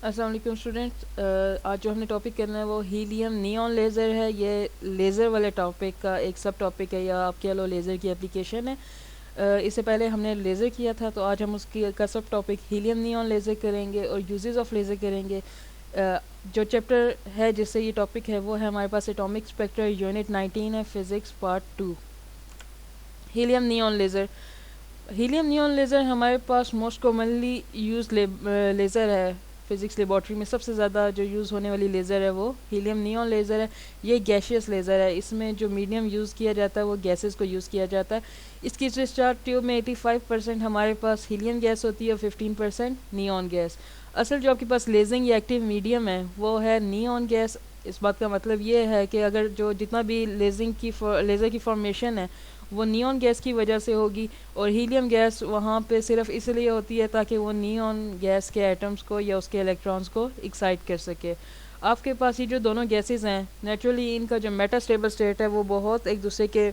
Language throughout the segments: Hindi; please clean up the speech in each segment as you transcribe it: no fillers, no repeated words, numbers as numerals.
अस्सलाम वालेकुम स्टूडेंट्स। आज जो हमने टॉपिक करना है वो हीलियम नियॉन लेज़र है। ये लेज़र वाले टॉपिक का एक सब टॉपिक है, या आप कह लो लेज़र की एप्लीकेशन है। इससे पहले हमने लेज़र किया था, तो आज हम उसकी का सब टॉपिक हीलियम नियॉन लेज़र करेंगे और यूजेस ऑफ लेज़र करेंगे। जो चैप्टर है जिससे ये टॉपिक है वो है हमारे पास एटॉमिक स्पेक्ट्रा, यूनिट 19 है, physics part 2। Helium neon laser. Helium neon laser हमारे पास मोस्ट कॉमनली यूज लेज़र है। फ़िज़िक्स लेबॉर्ट्री में सबसे ज़्यादा जो यूज़ होने वाली लेज़र है वो हीलियम नियॉन लेज़र है। ये गैशियस लेज़र है। इसमें जो मीडियम यूज़ किया जाता है वो गैसेस को यूज़ किया जाता है। इसकी डिस्चार्ज ट्यूब में 85% हमारे पास हीलियम गैस होती है और 15% नियॉन गैस। असल जो आपके पास लेजिंग या एक्टिव मीडियम है वो है नियॉन गैस। इस बात का मतलब ये है कि अगर जो जितना भी लेज़र की फॉर्मेशन है वो नियॉन गैस की वजह से होगी, और हीलियम गैस वहाँ पे सिर्फ इसलिए होती है ताकि वो नियॉन गैस के एटम्स को या उसके इलेक्ट्रॉन्स को एक्साइट कर सके। आपके पास ये जो दोनों गैसेस हैं, नेचुरली इनका जो मेटास्टेबल स्टेट है वो बहुत एक दूसरे के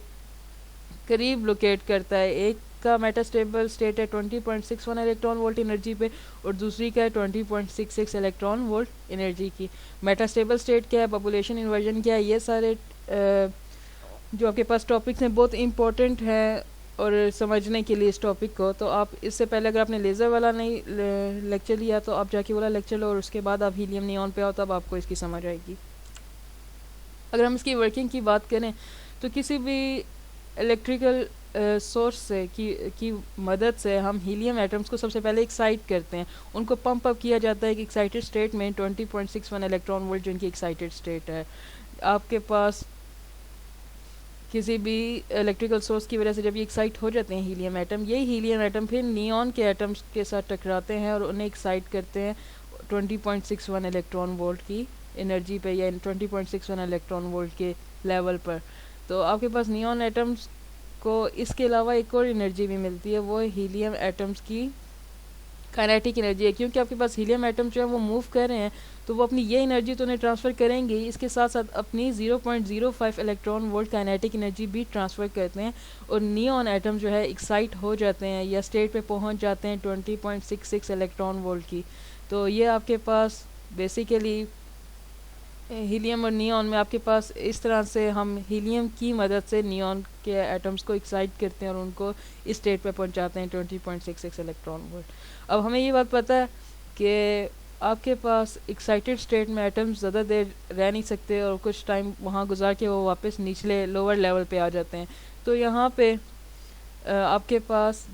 करीब लोकेट करता है। एक का मेटास्टेबल स्टेट है 20.61 इलेक्ट्रॉन वोल्ट एनर्जी पे, और दूसरी का है 20.66 इलेक्ट्रॉन वोल्ट एनर्जी की। मेटास्टेबल स्टेट क्या है, पॉपुलेशन इन्वर्जन क्या है, ये सारे जो आपके पास टॉपिक्स हैं बहुत इंपॉर्टेंट हैं और समझने के लिए इस टॉपिक को। तो आप इससे पहले अगर आपने लेज़र वाला नहीं लेक्चर लिया तो आप जाके वाला लेक्चर लो, और उसके बाद आप हीलियम नियॉन पे आओ, तब आपको इसकी समझ आएगी। अगर हम इसकी वर्किंग की बात करें तो किसी भी इलेक्ट्रिकल सोर्स से की मदद से हम हीलियम एटम्स को सबसे पहले एक्साइट करते हैं। उनको पंप अप किया जाता है कि एक्साइटेड स्टेट में 20.61 इलेक्ट्रॉन वोल्ट जो इनकी एक्साइटेड स्टेट है। आपके पास किसी भी इलेक्ट्रिकल सोर्स की वजह से जब ये एक्साइट हो जाते हैं हीलियम एटम, यही हीलियम एटम फिर नियॉन के एटम्स के साथ टकराते हैं और उन्हें एक्साइट करते हैं 20.61 इलेक्ट्रॉन वोल्ट की एनर्जी पे, या 20.61 इलेक्ट्रॉन वोल्ट के लेवल पर। तो आपके पास नियॉन एटम्स को इसके अलावा एक और एनर्जी भी मिलती है, वो हीलियम एटम्स की काइनेटिक एनर्जी है। क्योंकि आपके पास हीलियम एटम जो है वो मूव कर रहे हैं, तो वो अपनी ये एनर्जी तो उन्हें ट्रांसफ़र करेंगे ही, इसके साथ साथ अपनी 0.05 इलेक्ट्रॉन वोल्ट काइनेटिक एनर्जी भी ट्रांसफ़र करते हैं। और नियॉन एटम जो है एक्साइट हो जाते हैं या स्टेट पे पहुंच जाते हैं 20.66 इलेक्ट्रॉन वोल्ट की। तो ये आपके पास बेसिकली हीलियम और नियॉन में आपके पास इस तरह से हम हीलियम की मदद से नियॉन के एटम्स को एक्साइट करते हैं और उनको इस स्टेट पे पहुंचाते हैं 20.66 इलेक्ट्रॉन वोल्ट। अब हमें ये बात पता है कि आपके पास एक्साइटेड स्टेट में एटम्स ज़्यादा देर रह नहीं सकते और कुछ टाइम वहाँ गुजार के वो वापस निचले लोअर लेवल पे आ जाते हैं। तो यहाँ पे आपके पास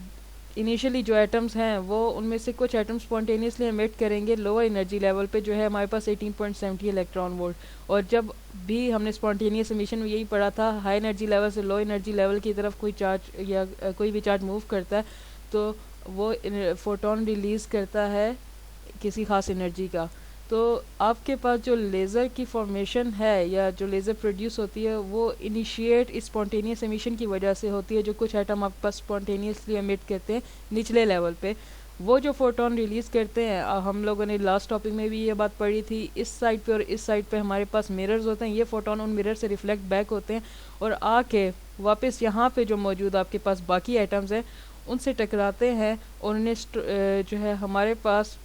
इनिशियली जो एटम्स हैं वो उनमें से कुछ एटम्स स्पॉन्टेनियसली एमिट करेंगे लोअर एनर्जी लेवल पे, जो है हमारे पास 18.70 इलेक्ट्रॉन वोल्ट। और जब भी हमने स्पॉन्टेनियस एमिशन में यही पढ़ा था, हाई एनर्जी लेवल से लो एनर्जी लेवल की तरफ कोई चार्ज या कोई भी चार्ज मूव करता है तो वो फोटोन रिलीज़ करता है किसी ख़ास एनर्जी का। तो आपके पास जो लेज़र की फॉर्मेशन है या जो लेज़र प्रोड्यूस होती है वो इनिशिएट स्पॉन्टेनियस एमिशन की वजह से होती है। जो कुछ एटम आपके पास स्पॉन्टेनियसली एमिट करते हैं निचले लेवल पे, वो जो फोटोन रिलीज़ करते हैं, हम लोगों ने लास्ट टॉपिक में भी ये बात पढ़ी थी, इस साइड पे और इस साइड पे हमारे पास मिरर्स होते हैं। ये फोटोन उन मिरर से रिफ्लेक्ट बैक होते हैं और आके वापस यहाँ पे जो मौजूद आपके पास बाकी एटम्स हैं उनसे टकराते हैं और उन्हें जो है हमारे पास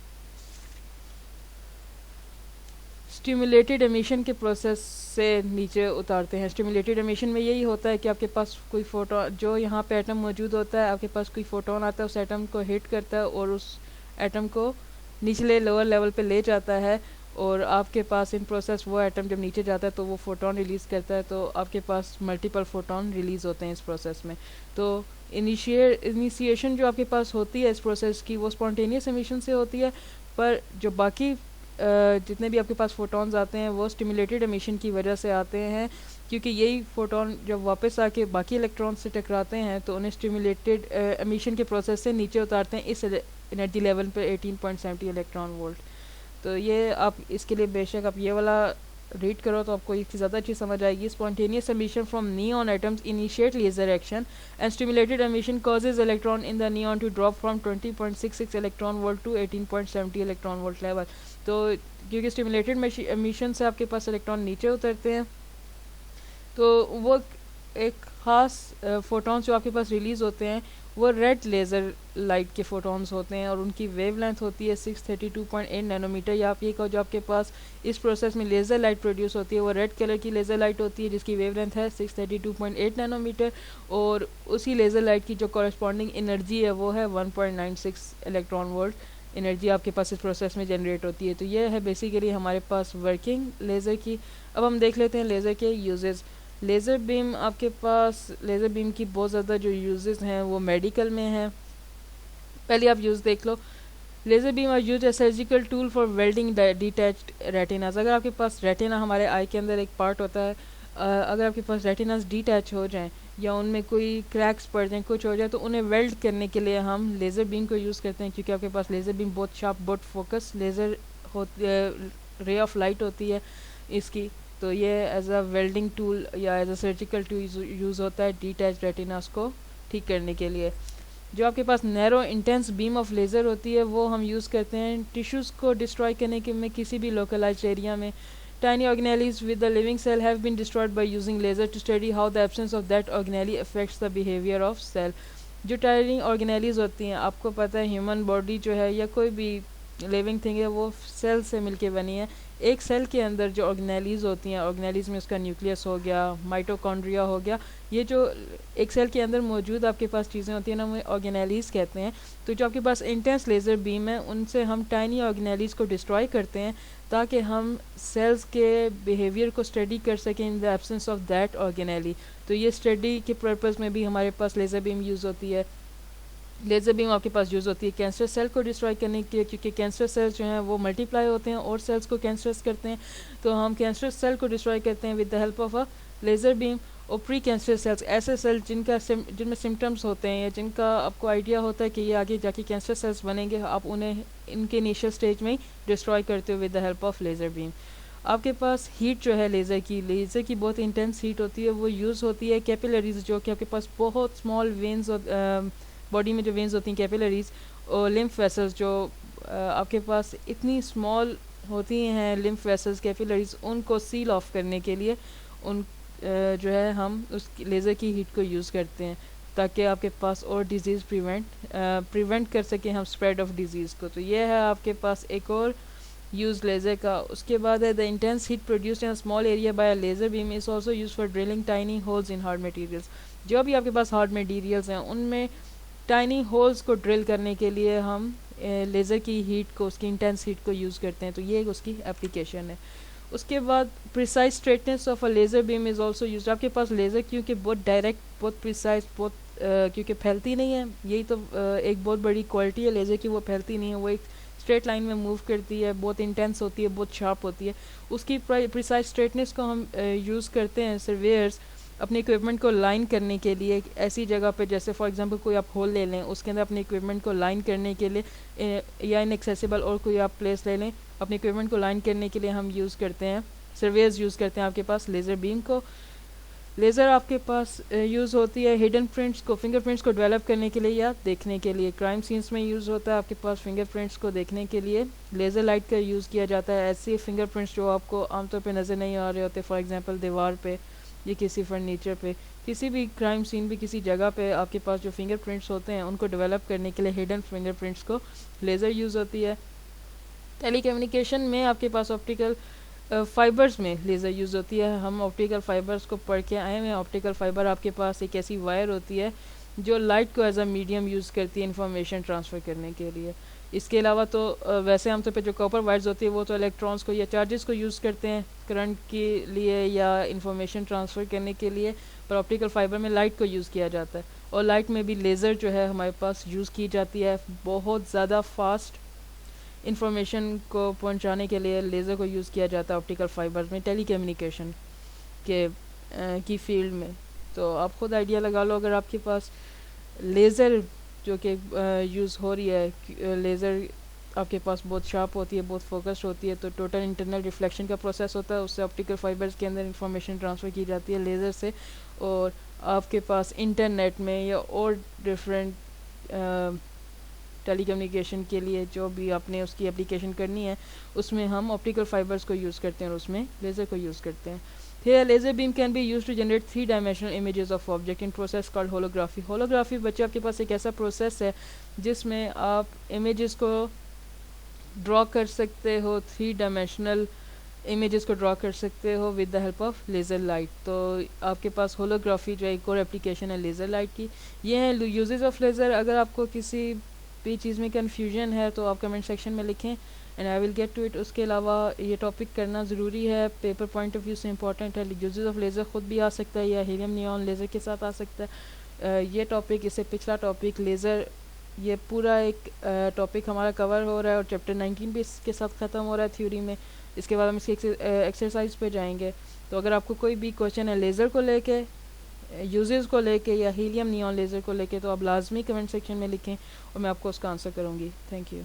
स्टिमुलेटेड एमिशन के प्रोसेस से नीचे उतारते हैं। स्टिमुलेटेड एमिशन में यही होता है कि आपके पास कोई फोटोन, जो यहाँ पे एटम मौजूद होता है, आपके पास कोई फोटोन आता है, उस एटम को हिट करता है और उस एटम को निचले लोअर लेवल पे ले जाता है, और आपके पास इन प्रोसेस वो एटम जब नीचे जाता है तो वो फोटोन रिलीज़ करता है। तो आपके पास मल्टीपल फोटोन रिलीज़ होते हैं इस प्रोसेस में। तो इनिशिएशन जो आपके पास होती है इस प्रोसेस की वो स्पॉन्टेनियस एमिशन से होती है, पर जो बाकी जितने भी आपके पास फोटॉन्स आते हैं वो स्टिमुलेटेड एमिशन की वजह से आते हैं, क्योंकि यही फोटोन जब वापस आके बाकी इलेक्ट्रॉन से टकराते हैं तो उन्हें स्टिमुलेटेड एमिशन के प्रोसेस से नीचे उतारते हैं इस एनर्जी लेवल पे 18.70 इलेक्ट्रॉन वोल्ट। तो ये आप इसके लिए बेशक आप ये वाला रीड करो तो आपको इसकी ज़्यादा अच्छी समझ आएगी। Spontaneous emission from neon atoms initiate laser action and stimulated emission causes electron in the neon to drop from 20.66 electron volt to 18.70 electron volt level. तो क्योंकि स्टिमुलेटेड एमिशन से आपके पास इलेक्ट्रॉन नीचे उतरते हैं, तो वो एक ख़ास फोटॉन्स जो आपके पास रिलीज़ होते हैं वो रेड लेज़र लाइट के फोटॉन्स होते हैं और उनकी वेवलेंथ होती है 632.8 नैनोमीटर। या आप ये कहो जो आपके पास इस प्रोसेस में लेज़र लाइट प्रोड्यूस होती है वो रेड कलर की लेज़र लाइट होती है जिसकी वेवलेंथ है 632.8 नैनोमीटर, और उसी लेज़र लाइट की जो कॉरस्पॉन्डिंग एनर्जी है वो है 1.96 इलेक्ट्रॉन वोल्ट एनर्जी आपके पास इस प्रोसेस में जनरेट होती है। तो ये है बेसिकली हमारे पास वर्किंग लेज़र की। अब हम देख लेते हैं लेज़र के यूजेस। लेज़र बीम आपके पास, लेज़र बीम की बहुत ज़्यादा जो यूजेस हैं वो मेडिकल में हैं। पहले आप यूज़ देख लो। Laser beam are use a surgical tool for welding detached retinas. अगर आपके पास रेटिना, हमारे आई के अंदर एक पार्ट होता है, अगर आपके पास रेटिनास डिटैच हो जाएं या उनमें कोई क्रैक्स पड़ जाएं, कुछ हो जाए, तो उन्हें वेल्ड करने के लिए हम लेज़र बीम को यूज़ करते हैं, क्योंकि आपके पास लेज़र बीम बहुत शार्प, बहुत focus laser ray of light होती है इसकी। तो ये एज अ वेल्डिंग टूल या as a surgical tool use होता है डिटैच रेटिनास को ठीक करने के लिए। जो आपके पास narrow intense beam of laser होती है वो हम यूज़ करते हैं टिश्यूज़ को डिस्ट्रॉय करने के में, किसी भी लोकलाइज्ड एरिया में। Tiny organelles with the living cell have been destroyed by using laser to study how the absence of that organelle affects the behavior of cell. जो टाइनी ऑर्गेनेलीज होती हैं, आपको पता है ह्यूमन बॉडी जो है या कोई भी लिविंग थिंग है वो सेल से मिलके बनी है। एक सेल के अंदर जो ऑर्गेनेलीज होती हैं, ऑर्गेनेलीज में उसका न्यूक्लियस हो गया, माइटोकॉन्ड्रिया हो गया, ये जो एक सेल के अंदर मौजूद आपके पास चीज़ें होती हैं ना, वो ऑर्गेनेलीज कहते हैं। तो जो आपके पास इंटेंस लेज़र बीम है उनसे हम टाइनी ऑर्गेनेलीज को डिस्ट्रॉय करते हैं ताकि हम सेल्स के बिहेवियर को स्टडी कर सकें in the absence of that organelle. तो ये स्टडी के पर्पज़ में भी हमारे पास लेज़र बीम यूज़ होती है। लेज़र बीम आपके पास यूज़ होती है कैंसर सेल को डिस्ट्रॉय करने के लिए, क्योंकि कैंसर सेल्स जो हैं वो मल्टीप्लाई होते हैं और सेल्स को कैंसरस करते हैं। तो हम कैंसर सेल को डिस्ट्रॉय करते हैं with the help of a laser beam. और प्री कैंसर सेल्स, ऐसे सेल जिनमें सिम्टम्स होते हैं या जिनका आपको आइडिया होता है कि ये आगे जाके कैंसर सेल्स बनेंगे, आप उन्हें इनके इनिशियल स्टेज में ही डिस्ट्रॉय करते हो with the help of laser beam. आपके पास हीट जो है लेज़र की बहुत इंटेंस हीट होती है, वो यूज़ होती है कैपिलरीज, जो कि आपके पास बहुत स्मॉल वेन्स बॉडी में जो वेन्स होती हैं कैपिलरीज, और लिम्फ वेसल्स जो आपके पास इतनी स्मॉल होती हैं, लिम्फ वेसल्स कैपिलरीज, उनको सील ऑफ करने के लिए उन जो है हम उस लेज़र की हीट को यूज़ करते हैं ताकि आपके पास और डिज़ीज़ प्रिवेंट कर सकें हम स्प्रेड ऑफ डिज़ीज़ को। तो ये है आपके पास एक और यूज़ लेज़र का। उसके बाद है the intense heat produced in small area bye a laser beam is also use for drilling tiny holes in hard materials. जो भी आपके पास हार्ड मटेरियल्स हैं उनमें टाइनी होल्स को ड्रिल करने के लिए हम लेज़र की हीट को, उसकी इंटेंस हीट को यूज़ करते हैं। तो ये उसकी एप्लीकेशन है। उसके बाद precise straightness of a laser beam is also use. आपके पास लेज़र क्योंकि बहुत डायरेक्ट, बहुत प्रिसाइज, बहुत क्योंकि फैलती नहीं है, यही तो एक बहुत बड़ी क्वालिटी है लेज़र की, वो फैलती नहीं है, वो एक स्ट्रेट लाइन में मूव करती है, बहुत इंटेंस होती है, बहुत शार्प होती है। उसकी प्रिसाइज स्ट्रेटनेस को हम यूज़ करते हैं सर्वेयर्स अपने इक्विपमेंट को लाइन करने के लिए ऐसी जगह पे, जैसे फॉर एग्जांपल कोई आप होल ले लें, उसके अंदर अपने इक्विपमेंट को लाइन करने के लिए या इनएक्सेसिबल और कोई आप प्लेस ले लें, अपने इक्विपमेंट को लाइन करने के लिए हम यूज़ करते हैं, सर्वेयर्स यूज़ करते हैं आपके पास लेज़र बीम को। लेज़र आपके पास यूज़ होती है हिडन प्रिंट्स को, फिंगरप्रिंट्स को डेवलप करने के लिए या देखने के लिए। क्राइम सीन्स में यूज़ होता है आपके पास फिंगरप्रिंट्स को देखने के लिए लेज़र लाइट का यूज़ किया जाता है। ऐसे फिंगरप्रिंट्स जो आपको आमतौर पे नज़र नहीं आ रहे होते, फॉर एग्जांपल दीवार पे या किसी फर्नीचर पे, किसी भी क्राइम सीन पे, किसी जगह पे आपके पास जो फिंगरप्रिंट्स होते हैं उनको डेवलप करने के लिए हिडन फिंगरप्रिंट्स को लेज़र यूज़ होती है। टेलीकम्युनिकेशन में आपके पास ऑप्टिकल फाइबर्स में लेज़र यूज़ होती है। हम ऑप्टिकल फाइबर्स को पढ़ के आए हैं। ऑप्टिकल फाइबर आपके पास एक ऐसी वायर होती है जो लाइट को एज अ मीडियम यूज़ करती है इंफॉर्मेशन ट्रांसफ़र करने के लिए। इसके अलावा तो वैसे आमतौर पे जो कॉपर वायर्स होती है वो तो इलेक्ट्रॉन्स को या चार्जेस को यूज़ करते हैं करंट के लिए या इंफॉर्मेशन ट्रांसफ़र करने के लिए, पर ऑप्टिकल फाइबर में लाइट को यूज़ किया जाता है। और लाइट में भी लेज़र जो है हमारे पास यूज़ की जाती है। बहुत ज़्यादा फास्ट इंफॉर्मेशन को पहुंचाने के लिए लेज़र को यूज़ किया जाता है ऑप्टिकल फाइबर्स में टेलीकम्युनिकेशन के की फील्ड में। तो आप खुद आइडिया लगा लो, अगर आपके पास लेज़र जो कि यूज़ हो रही है, लेज़र आपके पास बहुत शार्प होती है, बहुत फोकस्ड होती है, तो टोटल इंटरनल रिफ्लेक्शन का प्रोसेस होता है, उससे ऑप्टिकल फाइबर्स के अंदर इंफॉर्मेशन ट्रांसफ़र की जाती है लेज़र से। और आपके पास इंटरनेट में या और डिफरेंट टेलीकम्युनिकेशन के लिए जो भी आपने उसकी एप्लीकेशन करनी है उसमें हम ऑप्टिकल फाइबर्स को यूज़ करते हैं और उसमें लेज़र को यूज़ करते हैं। Here laser beam can be used to generate 3-dimensional images of object in process called holography. Holography बच्चे आपके पास एक ऐसा प्रोसेस है जिसमें आप इमेजेस को ड्रॉ कर सकते हो, 3-dimensional इमेजेस को ड्रॉ कर सकते हो with the help of laser light. तो आपके पास होलोग्राफी जो एक और एप्लीकेशन है लेज़र लाइट की। ये है यूजेस ऑफ लेज़र। अगर आपको किसी भी चीज़ में कन्फ्यूजन है तो आप कमेंट सेक्शन में लिखें and I will get to it. उसके अलावा ये टॉपिक करना ज़रूरी है, पेपर पॉइंट ऑफ व्यू से इंपॉर्टेंट है। यूजेस ऑफ लेज़र ख़ुद भी आ सकता है या हीलियम नियॉन लेज़र के साथ आ सकता है। ये टॉपिक, इससे पिछला टॉपिक लेज़र, ये पूरा एक टॉपिक हमारा कवर हो रहा है और चैप्टर 19 भी इसके साथ ख़त्म हो रहा है थ्योरी में। इसके बाद हम इसकी एक्सरसाइज पे जाएंगे। तो अगर आपको कोई भी क्वेश्चन है लेज़र को लेके, यूजेस को लेके या हीलियम नियॉन लेज़र को लेके, तो आप लाजमी कमेंट सेक्शन में लिखें और मैं आपको उसका आंसर करूँगी। Thank you.